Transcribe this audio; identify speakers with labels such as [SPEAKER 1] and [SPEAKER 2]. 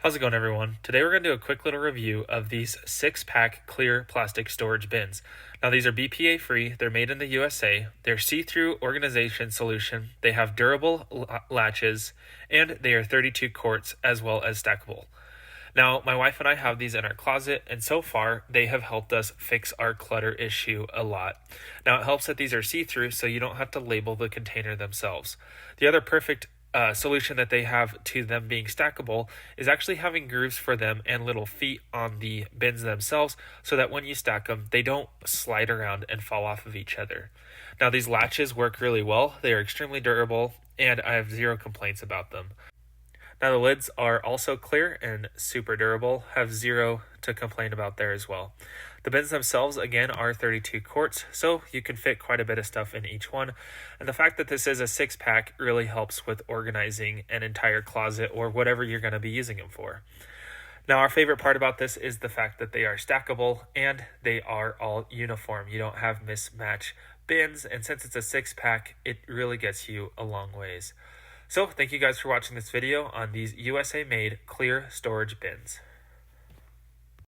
[SPEAKER 1] How's it going, everyone? Today we're going to do a quick little review of these 6-pack clear plastic storage bins. Now these are BPA-free, they're made in the USA, they're see-through organization solution, they have durable latches, and they are 32 quarts as well as stackable. Now, my wife and I have these in our closet, and so far, they have helped us fix our clutter issue a lot. Now, it helps that these are see-through, so you don't have to label the container themselves. The other perfect solution that they have to them being stackable is actually having grooves for them and little feet on the bins themselves, so that when you stack them, they don't slide around and fall off of each other. Now, these latches work really well. They are extremely durable, and I have zero complaints about them. Now the lids are also clear and super durable, have zero to complain about there as well. The bins themselves, again, are 32 quarts, so you can fit quite a bit of stuff in each one. And the fact that this is a 6-pack really helps with organizing an entire closet or whatever you're going to be using them for. Now, our favorite part about this is the fact that they are stackable and they are all uniform. You don't have mismatch bins, and since it's a 6-pack, it really gets you a long ways. So, thank you guys for watching this video on these USA-made clear storage bins.